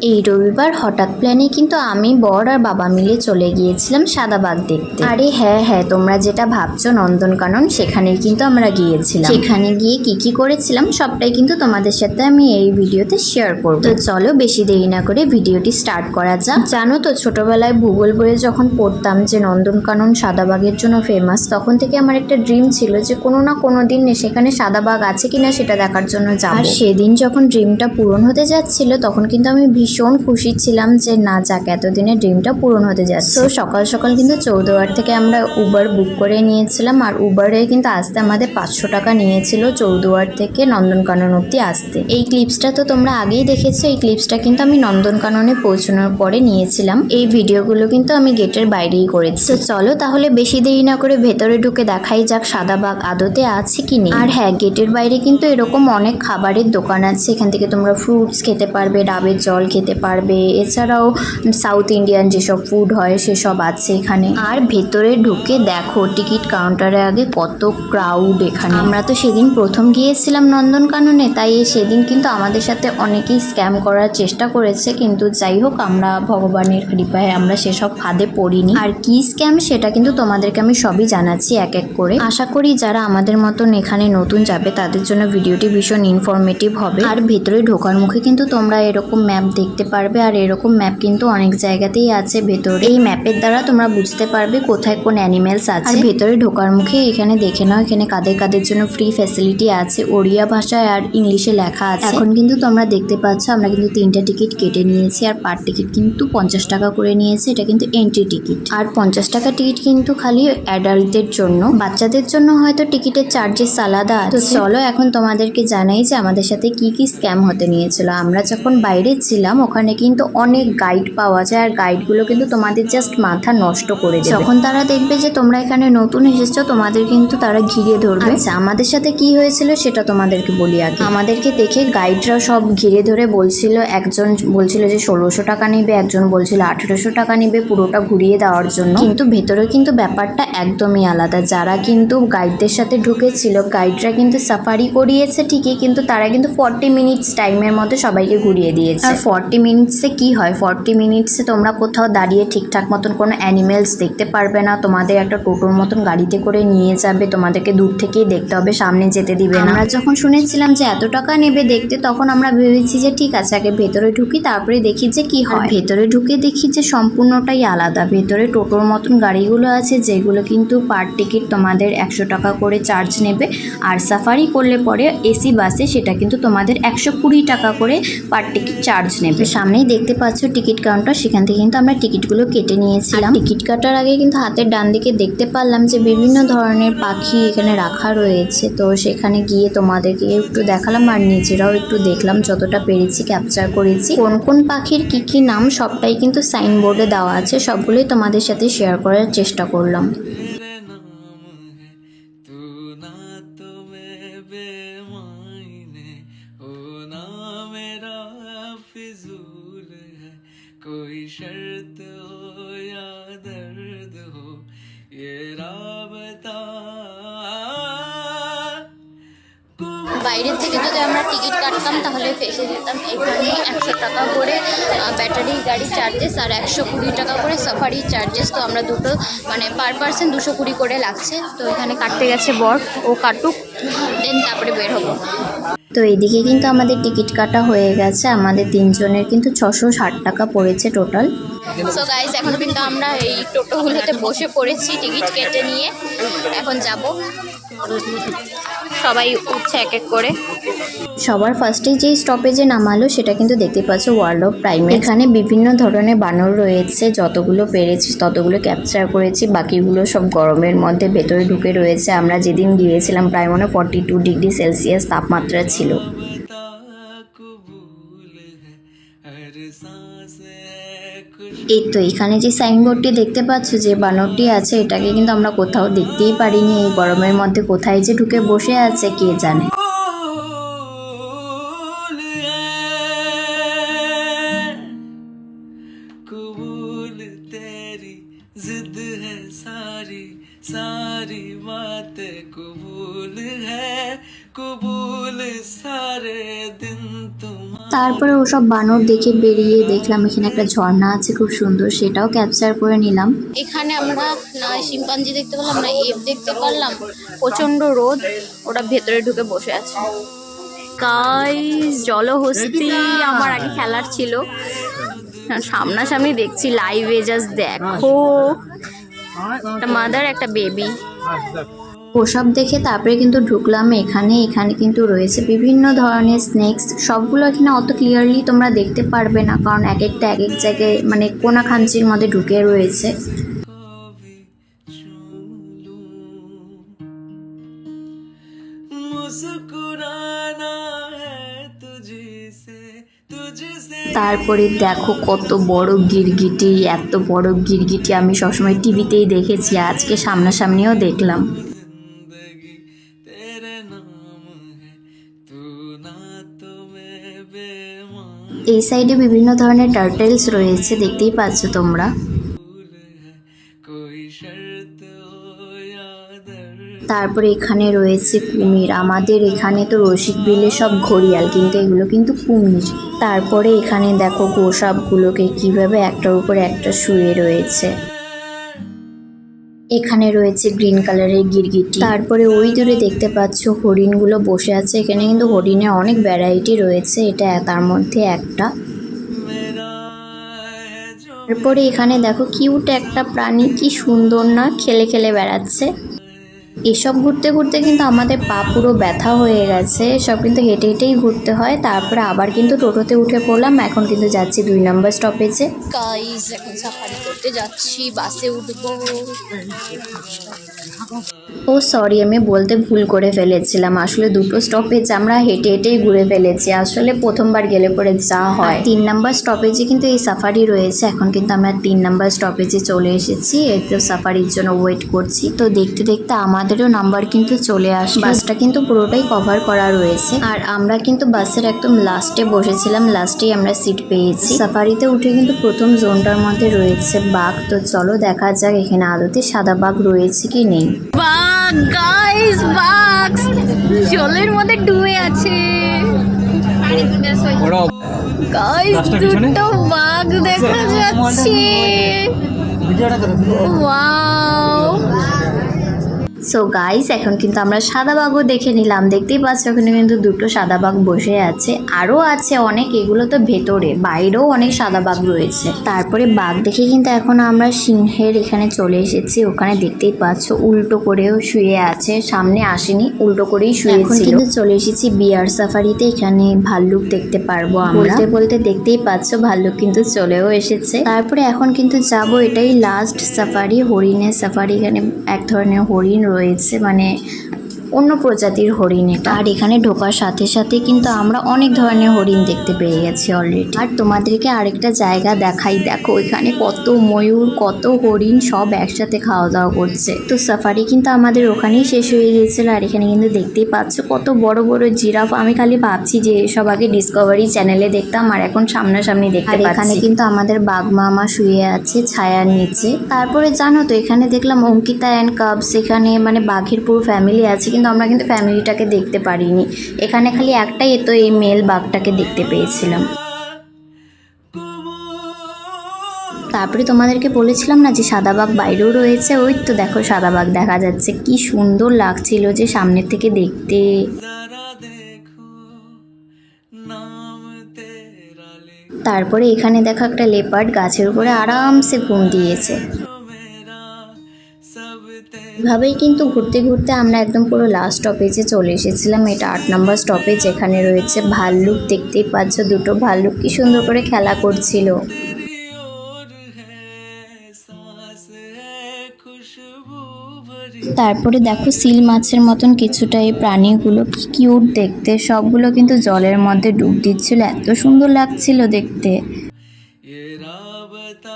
এই রবিবার হঠাৎ প্ল্যানে কিন্তু আমি, বর আর বাবা মিলে চলে গিয়েছিলাম সাদাবাগ দেখতে। আরে হ্যাঁ হ্যাঁ, তোমরা যেটা ভাবছো নন্দনকানন, সেখানেই কিন্তু আমরা গিয়েছিলাম। সেখানে গিয়ে কি কি করেছিলাম সবটাই কিন্তু তোমাদের সাথে আমি এই ভিডিওতে শেয়ার করব। তো চলো বেশি দেরি না করে ভিডিওটি স্টার্ট করা যাক। জানো তো, ছোটবেলায় ভূগোল বইয়ে যখন পড়তাম যে নন্দনকানন সাদাবাগের জন্য ফেমাস, তখন থেকে আমার একটা ড্রিম ছিল যে কোনো না কোনো দিন সেখানে সাদাবাগ আছে কিনা সেটা দেখার জন্য যাব। আর সেদিন যখন ড্রিমটা পূরণ হতে যাচ্ছিল, তখন কিন্তু আমি ভীষণ খুশি ছিলাম যে না যাক, এতদিনের ড্রিমটা পূরণ হতে যাচ্ছে। তো সকাল সকাল কিন্তু চৌদ্বার থেকে আমরা উবার বুক করে নিয়েছিলাম, আর উবারে কিন্তু আসতে আমাদের 500 টাকা নিয়েছিল চৌদ্বার থেকে নন্দনকানন অব্দি আসতে। এই ক্লিপসটা তো তোমরা আগেই দেখেছো, এই ক্লিপসটা কিন্তু আমি নন্দনকাননে পৌঁছানোর পরে নিয়েছিলাম। এই ভিডিওগুলো কিন্তু আমি গেটের বাইরেই করেছি। তো চলো তাহলে বেশি দেরি না করে ভেতরে ঢুকে দেখাই যাক সাদাবাগ আদতে আছে কি নেই। আর হ্যাঁ, গেটের বাইরে কিন্তু এরকম অনেক খাবারের দোকান আছে, এখান থেকে তোমরা ফ্রুটস খেতে পারবে, ডাবের জল খেতে পারবে, এছাড়াও সাউথ ইন্ডিয়ান যেসব ফুড হয় সেসব আছে এখানে। আর ভেতরে ঢুকে দেখো টিকিট কাউন্টারে আগে কত ক্রাউড এখানে। আমরা তো সেদিন প্রথম গিয়েছিলাম নন্দনকাননে, তাই সেদিন কিন্তু আমাদের সাথে অনেকেই স্ক্যাম করার চেষ্টা করেছে, কিন্তু যাই হোক আমরা ভগবানের কৃপায় আমরা সেসব ফাঁদে পড়িনি। আর কি স্ক্যাম সেটা কিন্তু তোমাদেরকে আমি সবই জানাচ্ছি এক এক করে। আশা করি যারা আমাদের মতন এখানে নতুন যাবে তাদের জন্য ভিডিওটি ভীষণ ইনফরমেটিভ হবে। আর ভেতরে ঢোকার মুখে কিন্তু তোমরা এরকম ম্যাপ দেখতে পারবে, আর এরকম ম্যাপ কিন্তু অনেক জায়গাতেই আছে ভেতরে। এই ম্যাপের দ্বারা তোমরা বুঝতে পারবে কোথায় কোন অ্যানিমেলস আছে। আর ভেতরে ঢোকার মুখে এখানে দেখে নাও এখানে কাদের কাদের জন্য ফ্রি ফ্যাসিলিটি আছে, ওড়িয়া ভাষায় আর ইংলিশে লেখা আছে। এখন কিন্তু তোমরা দেখতে পাচ্ছ আমরা কিন্তু 3টা টিকিট কেটে নিয়েছি, আর পার টিকিট কিন্তু 50 টাকা করে নিয়েছে। এটা কিন্তু এন্ট্রি টিকিট, আর 50 টাকা টিকিট কিন্তু খালি অ্যাডাল্টদের জন্য, বাচ্চাদের জন্য হয়তো টিকিটের চার্জেস আলাদা আছে। তো চলো এখন তোমাদেরকে জানাই যে আমাদের সাথে কি কি স্ক্যাম হতে নিয়েছিল। আমরা যখন বাইরে ছিলাম ওখানে কিন্তু অনেক গাইড পাওয়া যায়, আর গাইডগুলো কিন্তু তোমাদের জাস্ট মাথা নষ্ট করে দেবে। যখন তারা দেখবে যে তোমরা এখানে নতুন এসেছো, তোমাদের কিন্তু তারা ঘিরে ধরবে। আচ্ছা, আমাদের সাথে কি হয়েছিল সেটা তোমাদেরকে বলি আগে। আমাদেরকে দেখে গাইডরা সব ঘিরে ধরে বলছিল, একজন বলছিল যে 1600 টাকা নেবে, একজন বলছিল 1800 টাকা নেবে পুরোটা ঘুরিয়ে দেওয়ার জন্য। কিন্তু ভেতরে কিন্তু ব্যাপারটা একদমই আলাদা। যারা কিন্তু গাইডদের সাথে ঢুকেছিল, গাইডরা কিন্তু সাফারি করিয়েছে ঠিকই, কিন্তু তারা কিন্তু 40 মিনিটস টাইমের মধ্যে সবাইকে ঘুরিয়ে দিয়েছে। আর 40 মিনিটসে কি হয়, 40 মিনিটসে তোমরা কোথাও দাঁড়িয়ে ঠিকঠাক মতন কোনো অ্যানিমেলস দেখতে পারবে না। তোমাদের একটা টোটোর মতন গাড়িতে করে নিয়ে যাবে, তোমাদেরকে দূর থেকেই দেখতে হবে, সামনে যেতে দিবে না। আমরা যখন শুনেছিলাম যে এত টাকা নেবে দেখতে, তখন আমরা ভেবেছি যে ঠিক আছে আগে ভেতরে ঢুকি, তারপরে দেখি যে কি হয়। ভেতরে ঢুকে দেখি যে সম্পূর্ণটাই আলাদা। ভেতরে টোটোর মতন গাড়িগুলো আছে, যেগুলো কিন্তু পার টিকিট তোমাদের 100 টাকা করে চার্জ নেবে, আর সাফারি করলে পরে এসি বাসে সেটা কিন্তু তোমাদের 120 টাকা করে পার টিকিট চার্জ নেবে। সামনেই দেখতে পাচ্ছ টিকিট কাউন্টার, সেখান থেকে কিন্তু আমরা টিকিটগুলো কেটে নিয়েছিলাম। টিকিট কাটার আগে কিন্তু হাতের ডান দিকে দেখতে পারলাম যে বিভিন্ন ধরনের পাখি এখানে রাখা রয়েছে। তো সেখানে গিয়ে তোমাদেরকে একটু দেখালাম, আর নিজেরাও একটু দেখলাম, যতটা পেরেছি ক্যাপচার করেছি। কোন কোন পাখির কি কি নাম সবটাই কিন্তু সাইনবোর্ডে দেওয়া আছে, সবগুলোই তোমাদের সাথে শেয়ার করার চেষ্টা করলাম। कोई शर्त हो या दर्द हो ये राबता। বাইরের থেকে যদি আমরা টিকিট কাটতাম তাহলে ফেসে যেতাম এখানে 100 টাকা করে ব্যাটারি গাড়ি চার্জেস, আর 120 টাকা করে সাফারি চার্জেস। তো আমরা দুটো মানে পার পার্সন 220 করে লাগছে। তো এখানে কাটতে গেছে বর, ও কাটুক দেন তারপরে বের হবো। তো এদিকে কিন্তু আমাদের টিকিট কাটা হয়ে গেছে, আমাদের 3 জনের কিন্তু 660 টাকা পড়েছে টোটাল। সো গাইস, এখন কিন্তু আমরা এই টোটোগুলোতে বসে পড়েছি টিকিট কেটে নিয়ে, এখন যাব। সবাই উঠছে এক এক করে। সবার ফার্স্টে যেই স্টপেজে নামালো সেটা কিন্তু দেখতে পাচ্ছ ওয়ার্ল্ড অফ প্রাইমেট। এখানে বিভিন্ন ধরনের বানর রয়েছে, যতগুলো পেরেছি ততগুলো ক্যাপচার করেছি, বাকিগুলো সব গরমের মধ্যে ভেতরে ঢুকে রয়েছে। আমরা যেদিন গিয়েছিলাম প্রায় 42 ডিগ্রি সেলসিয়াস তাপমাত্রা ছিল। এই তো এখানে যে সাইনবোর্ডটি দেখতে পাচ্ছ, যে বানরটি আছে, এটাকে কিন্তু আমরা কোথাও দেখতেই পারিনি। এই গরমের মধ্যে কোথায় যে ঢুকে বসে আছে কে জানে। कबूल तेरी जिद है सारी सारी बातें कबूल है कबूल सारे दिन तुम्हारे। তারপরে ওসব বানর দেখে বেরিয়ে দেখলাম এখানে একটা ঝর্ণা আছে খুব সুন্দর, সেটাও ক্যাপচার করে নিলাম। এখানে আমরা না শিম্পাঞ্জি দেখতে পেলাম না এফ দেখতে পারলাম, প্রচন্ড রোদ, ওটা ভেতরে ঢুকে বসে আছে। গাইস জলহস্তি আমার আগে খেলার ছিল, সামনাসামনি দেখছি লাইভে, জাস্ট দেখো, একটা মাদার একটা বেবি। ওসব দেখে তারপরে কিন্তু ঢুকলাম এখানে। এখানে কিন্তু রয়েছে বিভিন্ন ধরনের স্নেক্স, সবগুলো এখানে অত ক্লিয়ারলি তোমরা দেখতে পারবে না, কারণ এক একটা এক এক জায়গায় মানে কোনা খাঞ্চির মধ্যে ঢুকে রয়েছে। मुस्कुराना है तुझसे तुझसे তারপরে দেখো কত বড় গিরগিটি, এত বড় গিরগিটি আমি সবসময় টিভিতেই দেখেছি, আজকে সামনাসামনিও দেখলাম। जिंदगी तेरे नाम है तू ना तो मैं बेमान এই সাইডে বিভিন্ন ধরনের টার্টেলস রয়েছে, দেখতেই পাচ্ছ তোমরা। है कोई शर्त हो या दर्द তারপরে এখানে রয়েছে কুমির, আমাদের এখানে তো রসিক বিলে সব ঘড়িয়াল, কিন্তু এগুলো কিন্তু কুমির। তারপরে এখানে দেখো গোসাপগুলোকে কিভাবে একটার উপরে একটা শুয়ে রয়েছে। এখানে রয়েছে গ্রিন কালারের গিরগিটি। তারপরে ওই দূরে দেখতে পাচ্ছ হরিণগুলো বসে আছে, এখানে কিন্তু হরিণের অনেক ভ্যারাইটি রয়েছে, এটা তার মধ্যে একটা। मेरा है जो তারপরে এখানে দেখো কিউট একটা প্রাণী, কি সুন্দর না, খেলে খেলে বেড়াচ্ছে। এসব ঘুরতে ঘুরতে কিন্তু আমাদের পা পুরো ব্যথা হয়ে গেছে, সব কিন্তু হেঁটে হেঁটেই ঘুরতে হয়। তারপরে আবার কিন্তু টোটোতে উঠে পড়লাম, এখন কিন্তু যাচ্ছি 2 নম্বর স্টপেজে। গাইস এখন সাফারি করতে যাচ্ছি, বাসে উঠবো। ও সরি, আমি বলতে ভুল করে ফেলেছিলাম, আসলে 2টো স্টপেজ আমরা হেঁটে হেঁটেই ঘুরে ফেলেছি, আসলে প্রথমবার গেলে পরে যা হয়। 3 নম্বর স্টপেজে কিন্তু এই সাফারি রয়েছে, এখন কিন্তু আমরা 3 নম্বর স্টপেজে চলে এসেছি, এই তো সাফারির জন্য ওয়েট করছি। তো দেখতে দেখতে আমাদেরও নাম্বার কিন্তু চলে আসে, বাসটা কিন্তু পুরোটাই কভার করা রয়েছে, আর আমরা কিন্তু বাসের একদম লাস্টে বসেছিলাম, লাস্টেই আমরা সিট পেয়েছি। সাফারিতে উঠে কিন্তু প্রথম জোনটার মধ্যে রয়েছে বাঘ, তো চলো দেখা যাক এখানে আদতে সাদা বাঘ রয়েছে কি নেই। বাঘ গাইস, বাঘ জলের মধ্যে ডুবে আছে। গাইস দুটো বাঘ দেখা যাচ্ছে, ওয়াও। সো গাইস এখন কিন্তু আমরা সাদা বাঘও দেখে নিলাম, দেখতেই পাচ্ছ ওখানে কিন্তু 2টো সাদা বাঘ বসে আছে, আরও আছে অনেক, এগুলো তো ভেতরে, বাইরেও অনেক সাদা বাঘ রয়েছে। তারপরে বাঘ দেখে কিন্তু এখন আমরা সিংহের এখানে চলে এসেছি, ওখানে দেখতেই পাচ্ছ উল্টো করেও শুয়ে আছে, সামনে আসেনি, উল্টো করেই শুয়েছিল। এখন কিন্তু চলে এসেছি বিয়ার সাফারিতে, এখানে ভাল্লুক দেখতে পারবো আমরা। বলতে বলতে দেখতেই পাচ্ছ ভাল্লুক কিন্তু চলেও এসেছে। তারপরে এখন কিন্তু যাব, এটাই লাস্ট সাফারি, হরিণের সাফারি। এখানে এক ধরনের হরিণ রয়েছে, মানে অন্য প্রজাতির হরিণ এটা। আর এখানে ঢোকার সাথে সাথে কিন্তু আমরা অনেক ধরনের হরিণ দেখতে পেয়ে গেছি অলরেডি। আর তোমাদেরকে আরেকটা জায়গা দেখাই, দেখো এখানে কত ময়ূর, কত হরিণ সব একসাথে খাওয়া দাওয়া করছে। তো সাফারি কিন্তু আমাদের ওখানেই শেষ হয়ে গিয়েছিল, আর এখানে কিন্তু দেখতেই পাচ্ছ কত বড় বড় জিরাফ। আমি খালি ভাবছি যে এসব আগে ডিসকভারি চ্যানেলে দেখতাম, আর এখন সামনাসামনি দেখতে পাচ্ছি। এখানে কিন্তু আমাদের বাঘ মামা শুয়ে আছে ছায়ার নিচে। তারপরে জানো তো এখানে দেখলাম অঙ্কিতা অ্যান্ড কাবস, এখানে মানে বাঘের পুরো ফ্যামিলি আছে, কিন্তু আমরা কিন্তু ফ্যামিলিটাকে দেখতে পারিনি, এখানে খালি একটাই, তো এই মেল বাঘটাকে দেখতে পেয়েছিলাম। তারপরে তোমাদেরকে বলেছিলাম না যে সাদা বাঘ বাইরেও রয়েছে, ওই তো দেখো সাদা বাঘ দেখা যাচ্ছে, কি সুন্দর লাগছিল যে সামনের থেকে দেখতে। जरा देखो नाम तेरा ले তারপরে এখানে দেখো একটা লেপার্ড গাছের উপরে আরামসে ঘুম দিয়েছে। जो मेरा सब तेरा এভাবেই কিন্তু ঘুরতে ঘুরতে আমরা একদম পুরো লাস্ট স্টপেজে চলে এসেছিলাম, এটা 8 নম্বর স্টপেজ। এখানে রয়েছে ভাল্লুক, দেখতেই পাচ্ছ 2টো ভাল্লুক কি সুন্দর করে খেলা করছিল। तेरी ओर है सांस है खुशबू भरी তারপরে দেখো সিল মাছের মতন কিছুটা এই প্রাণীগুলো, কি কিউট দেখতে, সবগুলো কিন্তু জলের মধ্যে ডুব দিচ্ছিল, এত সুন্দর লাগছিল দেখতে। ये राब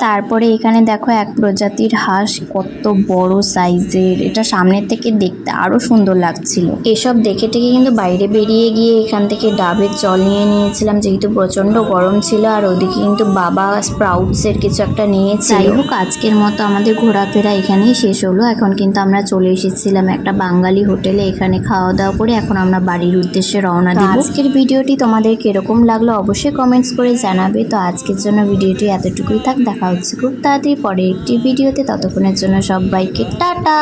তারপরে এখানে দেখো এক প্রজাতির হাঁস, কত বড় সাইজের, এটা সামনের থেকে দেখতে আরো সুন্দর লাগছিল। এসব দেখে টেকে কিন্তু বাইরে বেরিয়ে গিয়ে এখান থেকে ডাবের জল নিয়ে নিয়েছিলাম, যেহেতু প্রচন্ড গরম ছিল। আর ওদিকে কিন্তু বাবা স্প্রাউটস এর কিছু একটা নিয়েছিল। যাই হোক, আজকের মতো আমাদের ঘোরাফেরা এখানেই শেষ হলো। এখন কিন্তু আমরা চলে এসেছিলাম একটা বাঙালি হোটেলে, এখানে খাওয়া দাওয়া করে এখন আমরা বাড়ির উদ্দেশ্যে রওনা দিব। আজকের ভিডিওটি তোমাদের কিরকম লাগলো অবশ্যই কমেন্টস করে জানাবে। তো আজকের জন্য ভিডিওটি এতটুকুই থাক, দেখা হচ্ছে খুব তাড়াতাড়ি পরে একটি ভিডিওতে। ততক্ষণের জন্য সবাইকে টাটা।